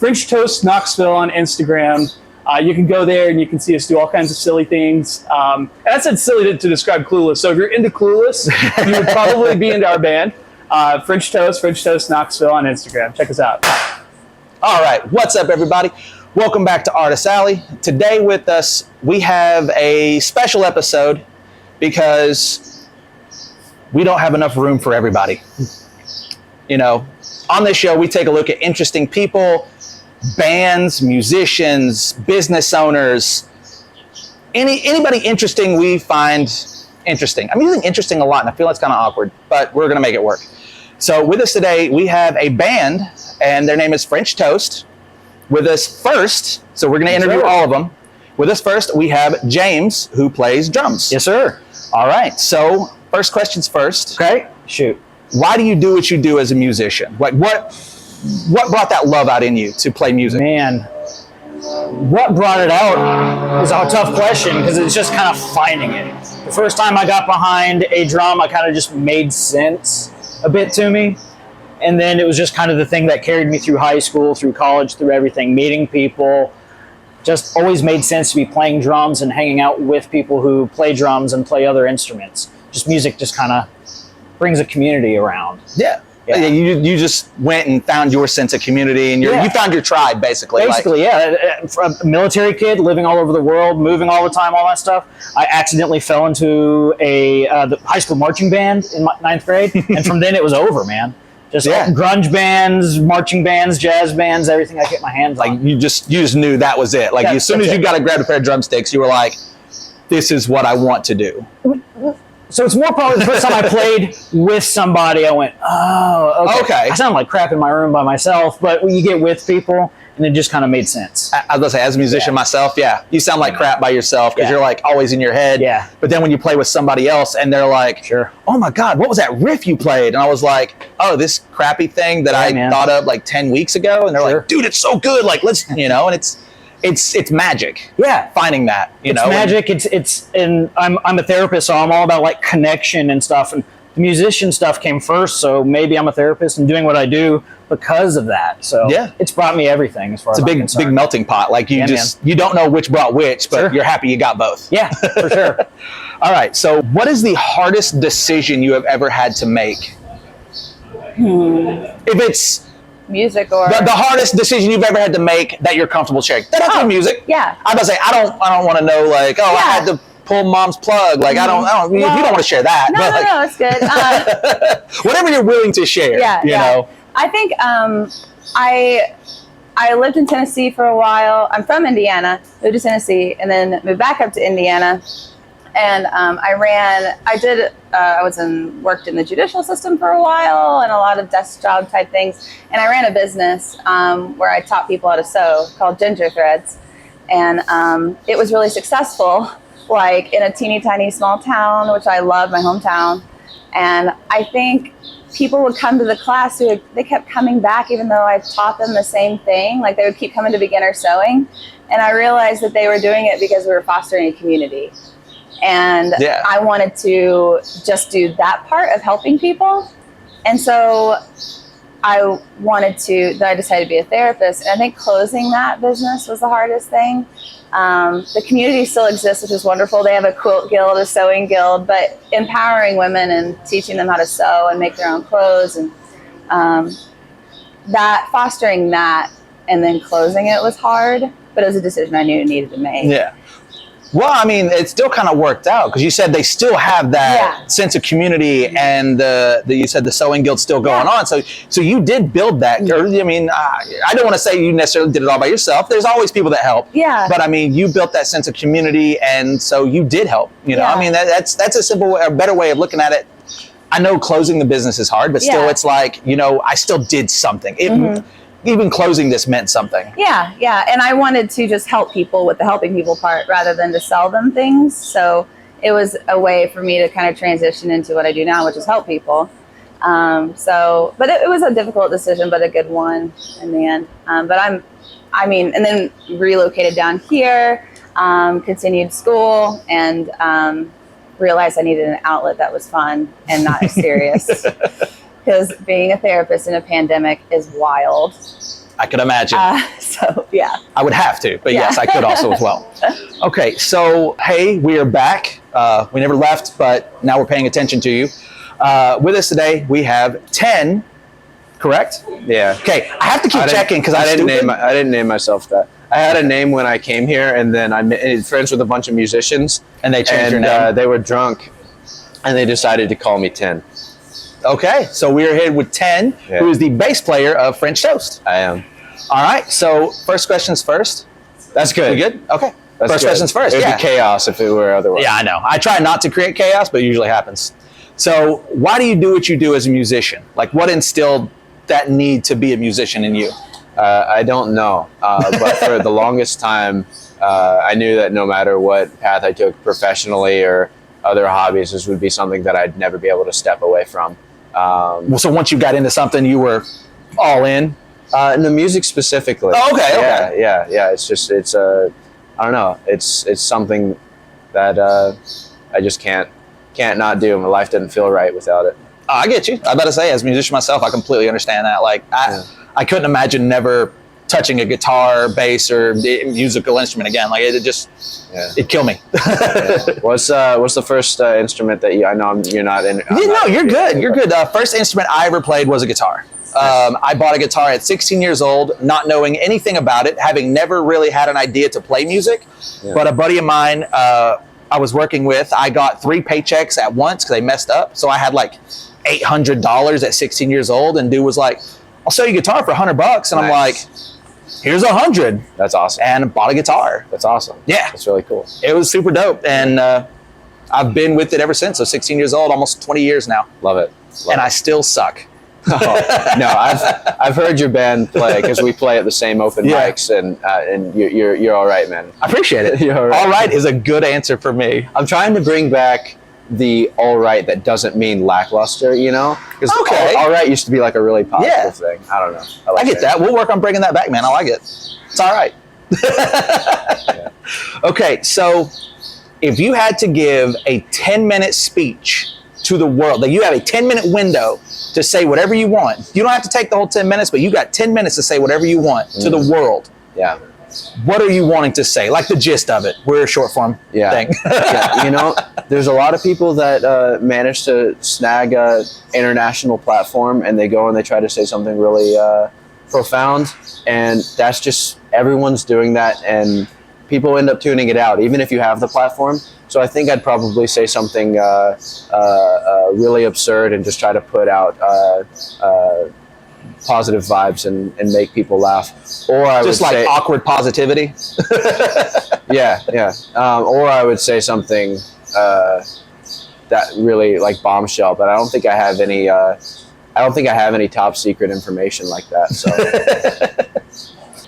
French Toast Knoxville on Instagram. You can go there and you can see us do all kinds of silly things. And I said silly to describe Clueless. So if you're into Clueless, you would probably be into our band. French Toast Knoxville on Instagram. Check us out. All right, what's up, everybody? Welcome back to Artist Alley. Today with us, we have a special episode because we don't have enough room for everybody. You know, on this show, we take a look at interesting people, bands, musicians, business owners, anybody interesting we find interesting. I'm using interesting a lot, and I feel it's kind of awkward, but we're going to make it work. So with us today, we have a band, and their name is French Toast. With us first, so we're going to interview all of them. With us first, we have James, who plays drums. Yes, sir. All right, so first questions first. Okay, shoot. Why do you do what you do as a musician? Like, what brought that love out in you to play music? Man, what brought it out is a tough question because it's just kind of finding it. The first time I got behind a drum, I kind of just made sense a bit to me. And then it was just kind of the thing that carried me through high school, through college, through everything, meeting people. Just always made sense to be playing drums and hanging out with people who play drums and play other instruments. Just music just kind of brings a community around. Yeah. You just went and found your sense of community, and you found your tribe, basically. From a military kid living all over the world, moving all the time, all that stuff. I accidentally fell into the high school marching band in my 9th grade, and from then it was over, man. Just grunge bands, marching bands, jazz bands, everything I get my hands on. Like you just knew that was it. Like as soon as you got to grab a pair of drumsticks, you were like, "This is what I want to do." So it's more probably the first time I played with somebody, I went, oh, okay. I sound like crap in my room by myself, but when you get with people, and it just kind of made sense. I was going to say, as a musician myself, you sound like crap by yourself because you're like always in your head. Yeah. But then when you play with somebody else and they're like, sure. Oh my God, what was that riff you played? And I was like, oh, this crappy thing that I thought of like 10 weeks ago. And they're like, dude, it's so good. Like, let's, and it's magic. Yeah. Finding that, it's magic. And I'm a therapist, so I'm all about like connection and stuff. And the musician stuff came first, so maybe I'm a therapist and doing what I do because of that. So it's brought me everything as far as it's a big melting pot. Like you don't know which brought which, but you're happy you got both. Yeah, for sure. All right. So what is the hardest decision you have ever had to make? If it's music or the hardest decision you've ever had to make that you're comfortable sharing. That has to be music. Yeah. I'm about to say I don't want to know like I had to pull mom's plug. Like I don't you don't want to share that. No, but no, it's good. Whatever you're willing to share. You know. I think I lived in Tennessee for a while. I'm from Indiana, moved to Tennessee, and then moved back up to Indiana. And worked in the judicial system for a while and a lot of desk job type things. And I ran a business where I taught people how to sew called Ginger Threads. And it was really successful, like in a teeny tiny small town, which I love, my hometown. And I think people would come to the class they kept coming back even though I taught them the same thing. Like they would keep coming to beginner sewing. And I realized that they were doing it because we were fostering a community. And I wanted to just do that part of helping people. And so I decided to be a therapist. And I think closing that business was the hardest thing. The community still exists, which is wonderful. They have a quilt guild, a sewing guild, but empowering women and teaching them how to sew and make their own clothes and fostering that and then closing it was hard, but it was a decision I knew I needed to make. Yeah. Well, I mean, it still kind of worked out because you said they still have that sense of community, and you said the sewing guild's still going on. So you did build that. Or, I mean, I don't want to say you necessarily did it all by yourself. There's always people that help. Yeah. But I mean, you built that sense of community, and so you did help. You know, I mean, that's a better way of looking at it. I know closing the business is hard, but still, it's like I still did something. Even closing this meant something. Yeah. And I wanted to just help people with the helping people part rather than to sell them things. So it was a way for me to kind of transition into what I do now, which is help people. But it was a difficult decision, but a good one in the end. And then relocated down here, continued school, and realized I needed an outlet that was fun and not serious. Because being a therapist in a pandemic is wild. I could imagine. So yeah. I would have to, but Yeah. yes, I could also as well. Okay, so hey, we are back. We never left, but now we're paying attention to you. With us today, we have 10, correct? Yeah. Okay, I have to keep checking because I I'm didn't stupid. name. I didn't name myself that. I had a name when I came here, and then I made friends with a bunch of musicians, And they changed your and name. they were drunk, and they decided to call me 10. Okay, so we are here with 10, Yeah. who is the bass player of French Toast. I am. All right, so first questions first. That's good. We good? Okay. That's First good. questions first. It'd Yeah. be chaos if it were otherwise. Yeah, I know. I try not to create chaos, but it usually happens. So, why do you do what you do as a musician? Like, what instilled that need to be a musician in you? I don't know, but for the longest time, I knew that no matter what path I took professionally or other hobbies, this would be something that I'd never be able to step away from. Well, so once you got into something, you were all in. In the music specifically. Oh, okay. Yeah. It's I don't know. It's something that I just can't not do. My life doesn't feel right without it. Oh, I get you. I better say, as a musician myself, I completely understand that. Like, I couldn't imagine never touching a guitar, bass, or musical instrument again. Like, it just, Yeah. it'd kill me. What's the first instrument that you? I know you're not in. Yeah, no, you're good. You're good. First instrument I ever played was a guitar. I bought a guitar at 16 years old, not knowing anything about it, having never really had an idea to play music. Yeah. But a buddy of mine I was working with, I got 3 paychecks at once because they messed up. So I had like $800 at 16 years old, and dude was like, "I'll sell you a guitar for $100." And I'm like, Nice. "Here's 100," That's awesome. and bought a guitar. That's awesome. Yeah. That's really cool. It was super dope, and I've been with it ever since. So 16 years old, almost 20 years now, Love it. and I still suck. No, I've heard your band play because we play at the same open Yeah. mics, and you're all right, man. I appreciate it. You're all right. All right is a good answer for me. I'm trying to bring back the all right that doesn't mean lackluster, you know? Because Okay. all right used to be like a really positive Yeah. thing. I don't know. I like get that. We'll work on bringing that back, man. I like it. It's all right. Okay, so if you had to give a 10-minute speech to the world, that you have a 10-minute window to say whatever you want. You don't have to take the whole 10 minutes, but you got 10 minutes to say whatever you want to the world. Yeah. What are you wanting to say? Like the gist of it. We're a short form Yeah. thing. Yeah, you know, there's a lot of people that manage to snag a international platform, and they go and they try to say something really profound, and that's just, everyone's doing that, and people end up tuning it out, even if you have the platform. So I think I'd probably say something really absurd and just try to put out positive vibes and make people laugh. Or I Just would like say, awkward positivity. yeah. Or I would say something that really like bombshell, but I don't think I have any. I don't think I have any top secret information like that. So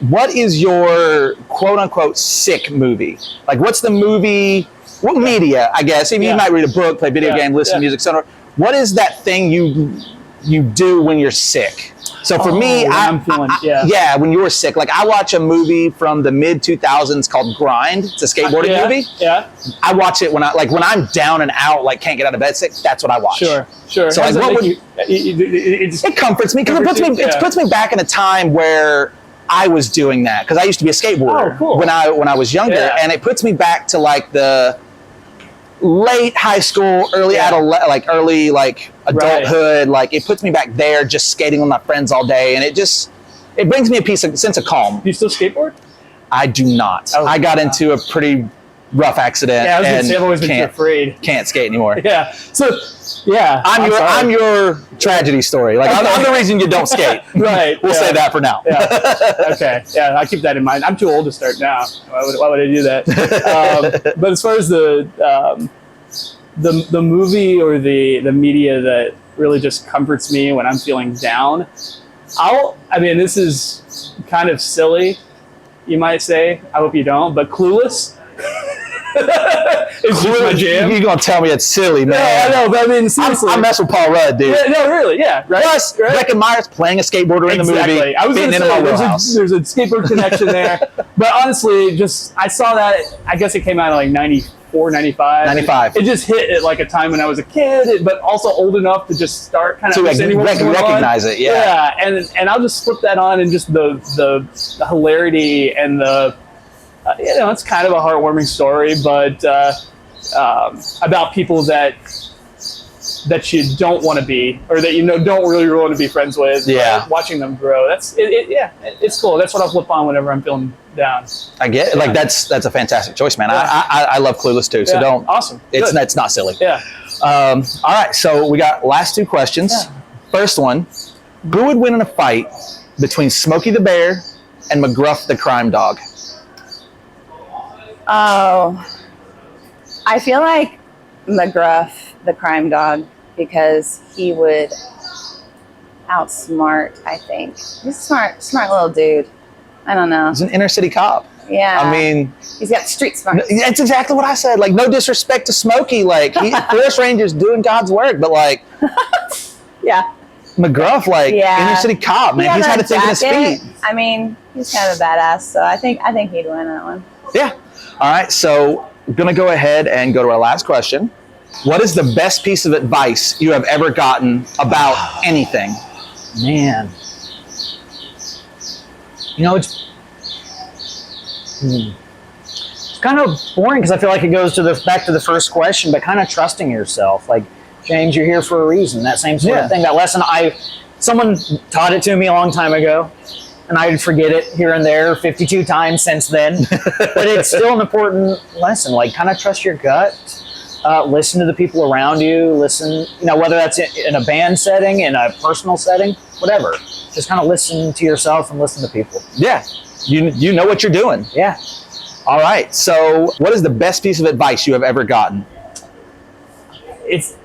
What is your quote unquote sick movie? Like, what's the movie? What media? I guess if you Yeah. might read a book, play video Yeah. game, listen to Yeah. music, etc. What is that thing you do when you're sick? So for me, when I'm feeling- yeah, when you're sick, like I watch a movie from the mid 2000s called Grind. It's a skateboarding yeah, movie. Yeah, I watch it when I'm down and out, like can't get out of bed sick. That's what I watch. sure. So, How like, does that what make it just, It comforts me because Comforts you? it Yeah. puts me back in a time where I was doing that, because I used to be a skateboarder Oh, cool. when I was younger, Yeah. and it puts me back to like the late high school, early Yeah. early adulthood. Like it puts me back there, just skating with my friends all day, and it brings me a sense of calm. do you still skateboard? I do not. Oh, I got wow. into a pretty rough accident, Yeah, I was gonna and say I've always been too afraid. can't skate anymore. Yeah. So, yeah. I'm your tragedy story. Like I'm Okay. the reason you don't skate. Right. We'll yeah. say that for now. Yeah. Okay. Yeah, I keep that in mind. I'm too old to start now. Why would I do that? But as far as the movie or the media that really just comforts me when I'm feeling down, this is kind of silly, you might say. I hope you don't, but Clueless. It's just my jam. You're gonna tell me it's silly, man. Yeah, I know, but I mean, seriously. I mess with Paul Rudd, dude. Yeah, no, really, yeah, right? Plus, right? Breckin Myers playing a skateboarder in the movie, Exactly. I was fitting going into my to say, wheelhouse. there's a skateboard connection there. But honestly, I saw that, I guess it came out in like 94 4.95. 95. It just hit at like a time when I was a kid, but also old enough to just start kind of To like, understanding what's going on. recognize it, yeah. And I'll just flip that on, and just the hilarity and the it's kind of a heartwarming story, but about people that you don't want to be, or that don't really want to be friends with. Yeah. Right? Watching them grow. It's cool. That's what I'll flip on whenever I'm feeling down. I get it. Like that's a fantastic choice, man. Yeah. I love Clueless too. So Yeah. don't. Awesome. It's Good. it's not silly. Yeah. All right. So we got last two questions. Yeah. First one: who would win in a fight between Smokey the Bear and McGruff the Crime Dog? Oh, I feel like McGruff, the crime dog, because he would outsmart, I think. He's a smart little dude. I don't know. He's an inner city cop. Yeah. I mean, he's got street smart. that's exactly what I said. Like, no disrespect to Smokey. Like, Forest Ranger's doing God's work, but like Yeah. McGruff, like Yeah. inner city cop, man. He's had to think on his feet. I mean, he's kind of a badass, so I think he'd win that one. Yeah. All right. So we're gonna go ahead and go to our last question. What is the best piece of advice you have ever gotten about anything? Man. You know, it's kind of boring because I feel like it goes back to the first question, but kind of trusting yourself. Like, James, you're here for a reason. That same sort of thing. That lesson, someone taught it to me a long time ago, and I'd forget it here and there 52 times since then. But it's still an important lesson. Like, kind of trust your gut. Listen to the people around you. Listen, whether that's in a band setting, in a personal setting, whatever. Just kind of listen to yourself and listen to people. Yeah. You know what you're doing. Yeah. All right. So what is the best piece of advice you have ever gotten? It's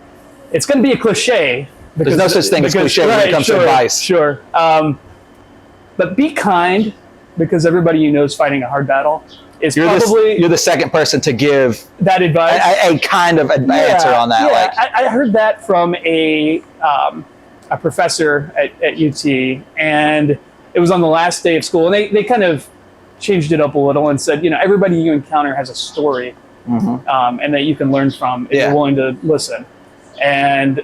going to be a cliche. There's no such thing as cliche when it comes to advice. Sure. But be kind, because everybody you know is fighting a hard battle. You're the second person to give that advice. a kind of answer on that. Yeah, Like, I heard that from a professor at UT, and it was on the last day of school, and they kind of changed it up a little and said, everybody you encounter has a story, and that you can learn from if you're willing to listen. And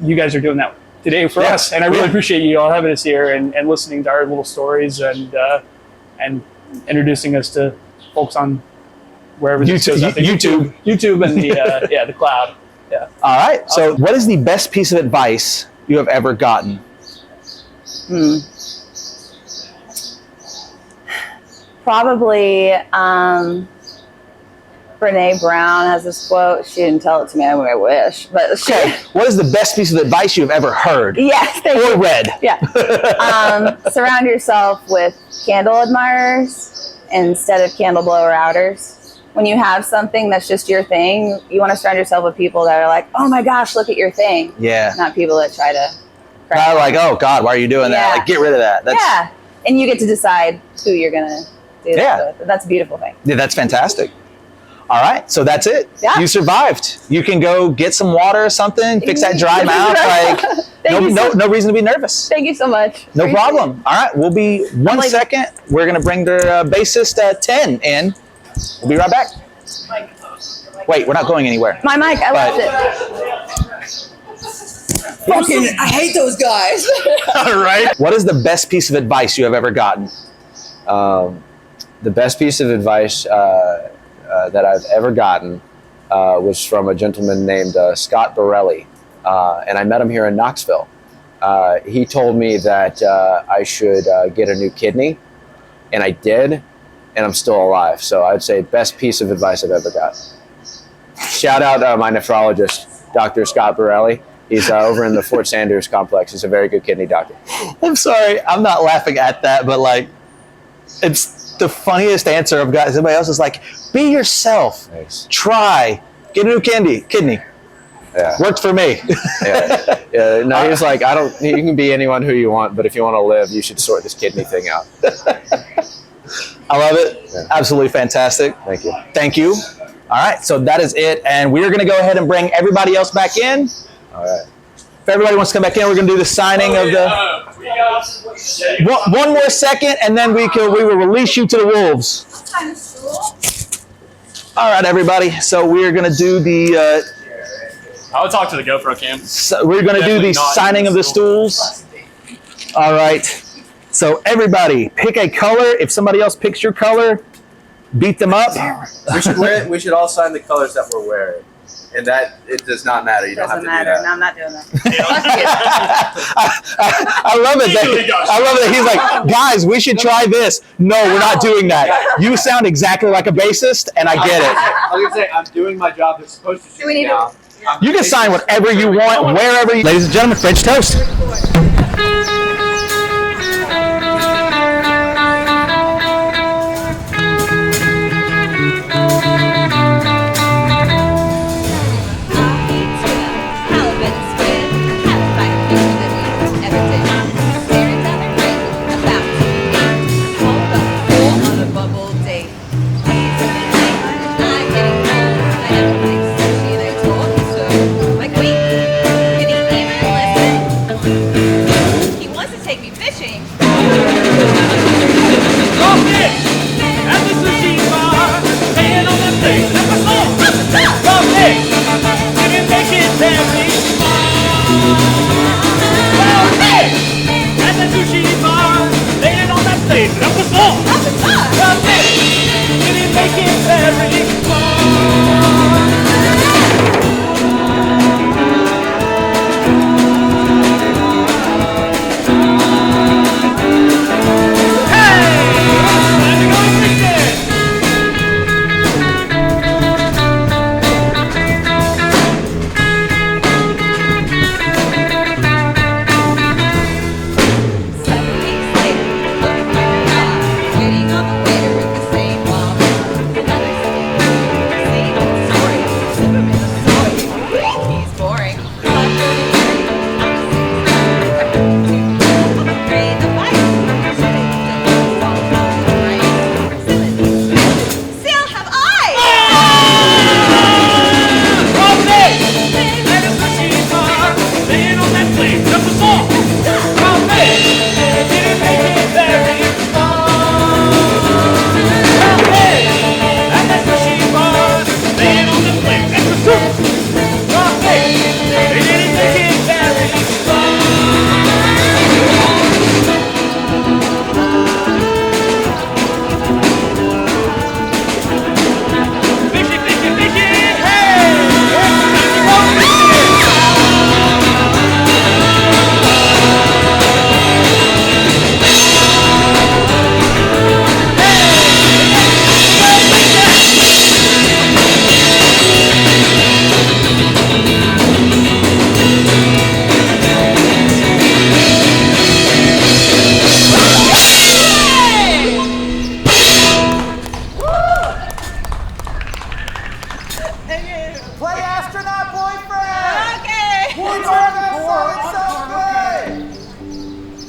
you guys are doing that today for us, and I really appreciate you all having us here and listening to our little stories and introducing us to folks on wherever this goes out there. YouTube and the the cloud. Yeah. all right. So what is the best piece of advice you have ever gotten? Probably Brene Brown has this quote. She didn't tell it to me. I wish, but she. Okay. What is the best piece of advice you have ever heard Yes, thank or you. read? Yeah. Surround yourself with candle admirers instead of candle blower outers. When you have something that's just your thing, you want to surround yourself with people that are like, oh my gosh, look at your thing. Yeah. Not people that try to. Not like, oh God, why are you doing that? Yeah. Like, get rid of that. Yeah. And you get to decide who you're going to do that with. That's a beautiful thing. Yeah, that's fantastic. All right, so that's it. Yeah. You survived. You can go get some water or something, fix that dry mouth. Like, no reason to be nervous. Thank you so much. No Appreciate problem. it. All right, we'll be one second. We're gonna bring their bassist 10 in. We'll be right back. Wait, we're not going anywhere. My mic, I left it. I hate those guys. All right. What is the best piece of advice you have ever gotten? The best piece of advice that I've ever gotten was from a gentleman named Scott Borelli, and I met him here in Knoxville. He told me that I should get a new kidney, and I did, and I'm still alive. So I'd say best piece of advice I've ever got. Shout out my nephrologist, Dr. Scott Borelli. He's over in the Fort Sanders complex. He's a very good kidney doctor. I'm sorry, I'm not laughing at that, but like, it's the funniest answer I've got. Everybody else is like, be yourself. Thanks. Try. Get a new kidney. Yeah. Worked for me. Yeah. No, he was like, you can be anyone who you want, but if you want to live, you should sort this kidney thing out. I love it. Yeah. Absolutely fantastic. Thank you. Thank you. All right, so that is it. And we're going to go ahead and bring everybody else back in. All right. If everybody wants to come back in, we're going to do the signing of the... One more second, and then we will release you to the wolves. All right, everybody. So we're gonna do the I would talk to the GoPro cam. we're gonna do the Definitely not signing of the stool. stools. All right. So everybody, pick a color. If somebody else picks your color, beat them up. We should all sign the colors that we're wearing, and that it does not matter. You don't have Doesn't to matter. do No, that. I'm not doing that. I love it. I love it. He's like, guys, we should try this. No, we're not doing that. You sound exactly like a bassist, and I get it. I was gonna say I'm doing my job. They're supposed to shoot Do we need to- now. You can sign whatever you want, wherever you. Ladies and gentlemen, French toast. He wants to take me fishing. Play astronaut boyfriend! Okay. Boys on the board, it's so good!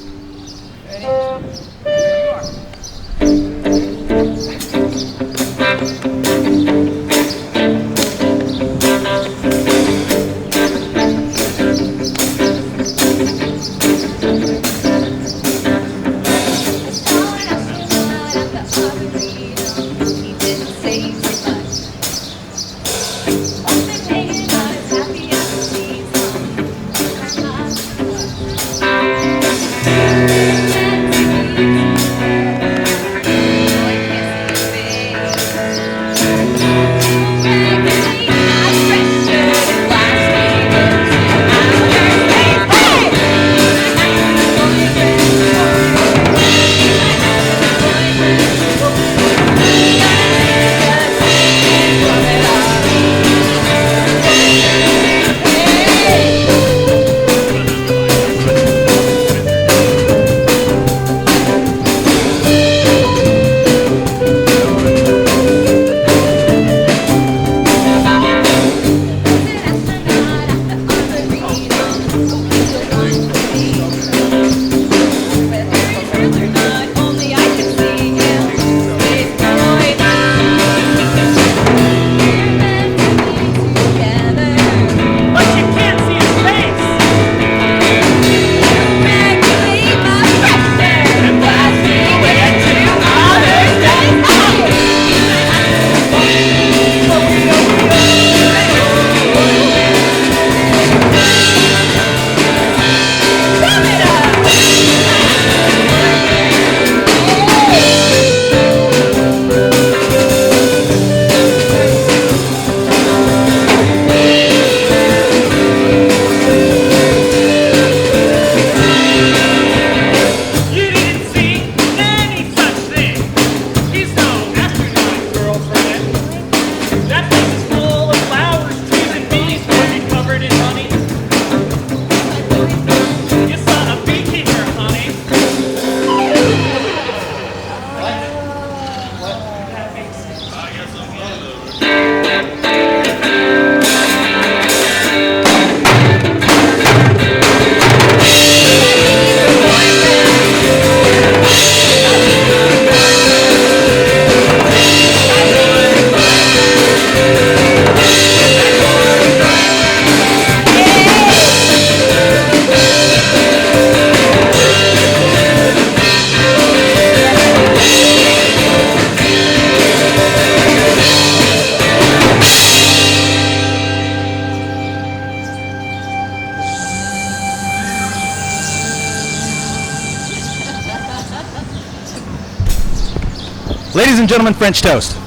Ladies and gentlemen, French toast.